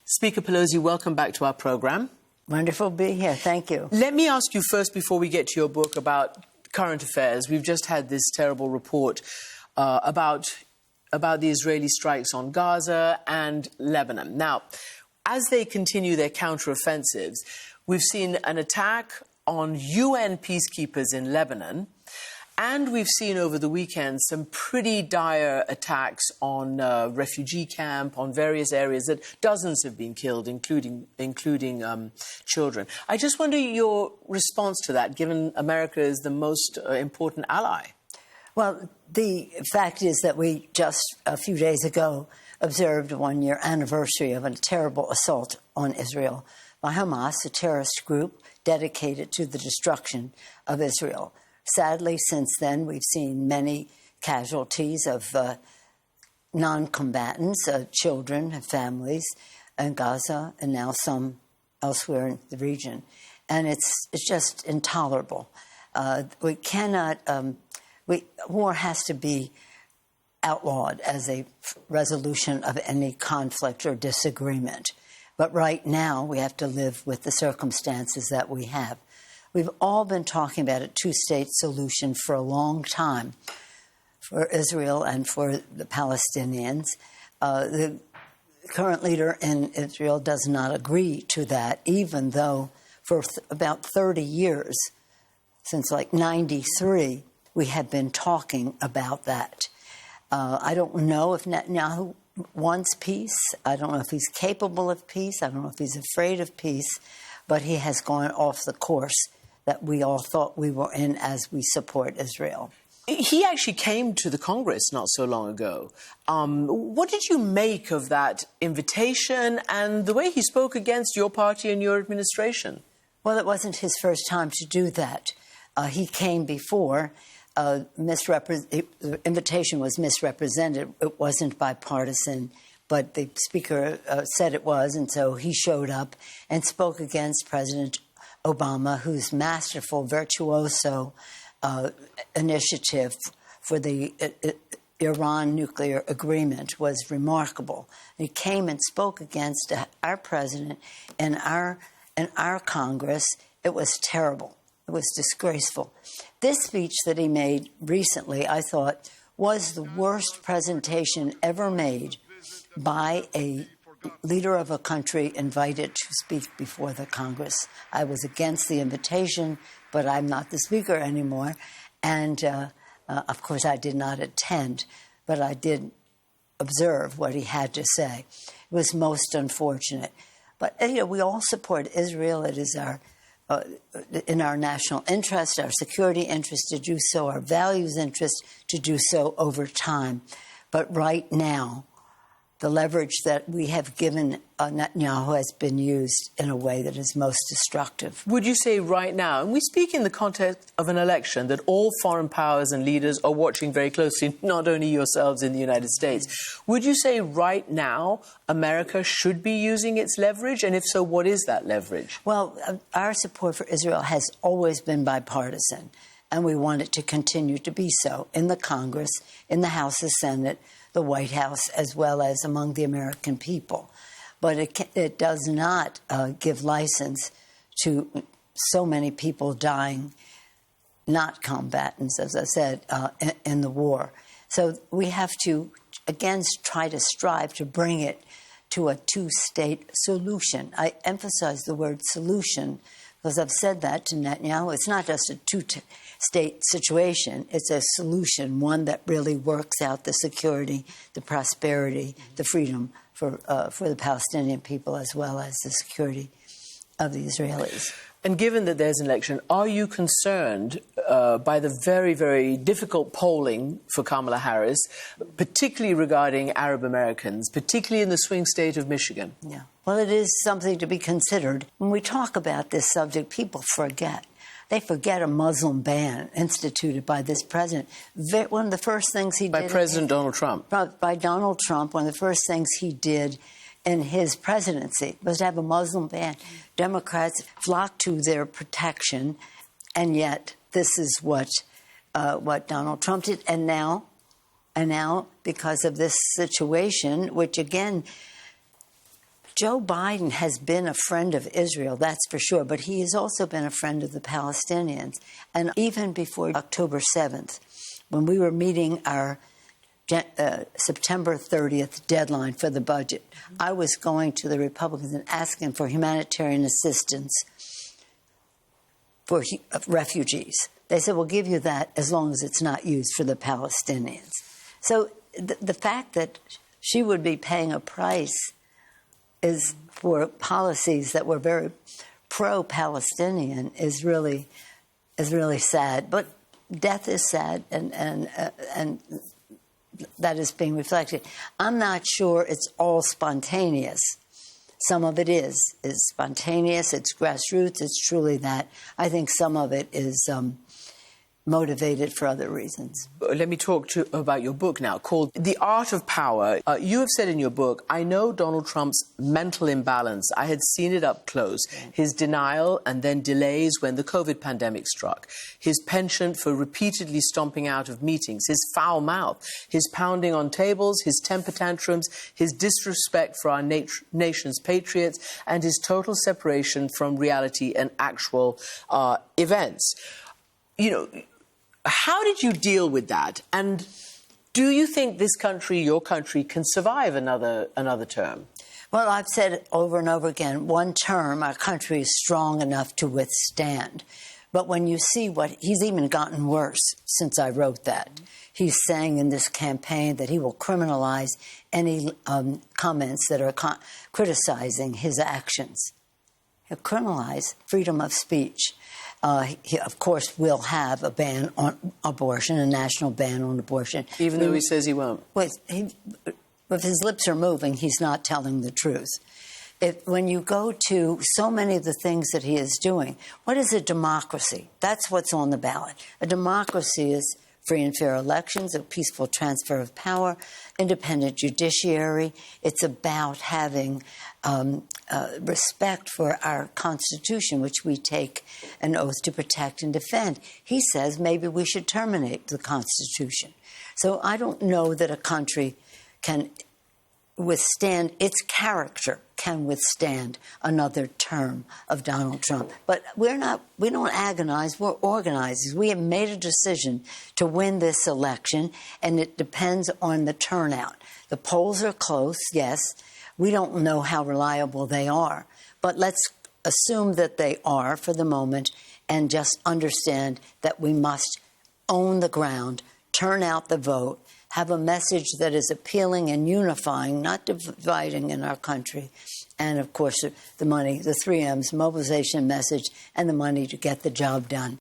Speaker Pelosi, welcome back to our programme. Wonderful to be here. Thank you. Let me ask you first, before we get to your book, about current affairs. We've just had this terrible report about the Israeli strikes on Gaza and Lebanon. Now, as they continue their counteroffensives, we've seen an attack on UN peacekeepers in Lebanon, and we've seen over the weekend some pretty dire attacks on refugee camp, on various areas that dozens have been killed, including children. I just wonder your response to that, given America is the most important ally. Well, the fact is that we just a few days ago observed a one-year anniversary of a terrible assault on Israel by Hamas, a terrorist group dedicated to the destruction of Israel. Sadly, since then, we've seen many casualties of non-combatants, children and families in Gaza, and now some elsewhere in the region. And it's just intolerable. We cannot... war has to be outlawed as a resolution of any conflict or disagreement. But right now, we have to live with the circumstances that we have. We've all been talking about a two-state solution for a long time for Israel and for the Palestinians. The current leader in Israel does not agree to that, even though for about 30 years, since like 93, we have been talking about that. I don't know if Netanyahu wants peace. I don't know if he's capable of peace. I don't know if he's afraid of peace. But he has gone off the course that we all thought we were in as we support Israel. He actually came to the Congress not so long ago. What did you make of that invitation and the way he spoke against your party and your administration? Well, it wasn't his first time to do that. He came before. The invitation was misrepresented. It wasn't bipartisan, but the speaker said it was, and so he showed up and spoke against President Obama, whose masterful, virtuoso initiative for the Iran nuclear agreement was remarkable. He came and spoke against our president and our Congress. It was terrible. It was disgraceful. This speech that he made recently, I thought, was the worst presentation ever made by a leader of a country invited to speak before the Congress. I was against the invitation, but I'm not the speaker anymore. And, of course, I did not attend, but I did observe what he had to say. It was most unfortunate. But, you know, we all support Israel. It is in our national interest, our security interest to do so, our values interest to do so over time. But right now, the leverage that we have given Netanyahu has been used in a way that is most destructive. Would you say right now, and we speak in the context of an election that all foreign powers and leaders are watching very closely, not only yourselves in the United States, would you say right now America should be using its leverage? And if so, what is that leverage? Well, our support for Israel has always been bipartisan, and we want it to continue to be so in the Congress, in the House and Senate, the White House, as well as among the American people. But it does not give license to so many people dying, not combatants, as I said, in the war. So we have to, again, try to strive to bring it to a two-state solution. I emphasize the word solution because I've said that to Netanyahu. It's not just a two-state situation. It's a solution, one that really works out the security, the prosperity, the freedom for the Palestinian people as well as the security of the Israelis. And given that there's an election, are you concerned by the very, very difficult polling for Kamala Harris, particularly regarding Arab Americans, particularly in the swing state of Michigan? Yeah. Well, it is something to be considered. When we talk about this subject, people forget. They forget a Muslim ban instituted by this president. One of the first things he did... By President Donald Trump. By Donald Trump, one of the first things he did in his presidency was to have a Muslim ban. Democrats flocked to their protection, and yet this is what Donald Trump did. And now, because of this situation, which again Joe Biden has been a friend of Israel, that's for sure, but he has also been a friend of the Palestinians. And even before October 7th, when we were meeting our September 30th deadline for the budget, I was going to the Republicans and asking for humanitarian assistance for refugees. They said, we'll give you that as long as it's not used for the Palestinians. So the fact that she would be paying a price is for policies that were very pro-Palestinian is really sad. But death is sad, and that is being reflected. I'm not sure it's all spontaneous. Some of it is spontaneous. It's grassroots. It's truly that. I think some of it is motivated for other reasons. Let me talk about your book now, called The Art of Power. You have said in your book, I know Donald Trump's mental imbalance. I had seen it up close. His denial and then delays when the COVID pandemic struck. His penchant for repeatedly stomping out of meetings. His foul mouth. His pounding on tables. His temper tantrums. His disrespect for our nation's patriots. And his total separation from reality and actual events. You know, how did you deal with that? And do you think this country, your country, can survive another term? Well, I've said it over and over again, one term our country is strong enough to withstand. But when you see he's even gotten worse since I wrote that. He's saying in this campaign that he will criminalize any comments that are criticizing his actions. He'll criminalize freedom of speech. He, of course, will have a ban on abortion, a national ban on abortion. Even though he says he won't? Well, if his lips are moving, he's not telling the truth. When you go to so many of the things that he is doing, what is a democracy? That's what's on the ballot. A democracy is free and fair elections, a peaceful transfer of power, independent judiciary. It's about having respect for our Constitution, which we take an oath to protect and defend. He says maybe we should terminate the Constitution. So I don't know that a country can withstand, its character can withstand another term of Donald Trump. But we don't agonize, we're organizers. We have made a decision to win this election, and it depends on the turnout. The polls are close, yes. We don't know how reliable they are, but let's assume that they are for the moment and just understand that we must own the ground, turn out the vote, have a message that is appealing and unifying, not dividing in our country. And, of course, the money, the 3 M's, mobilization, message, and the money to get the job done.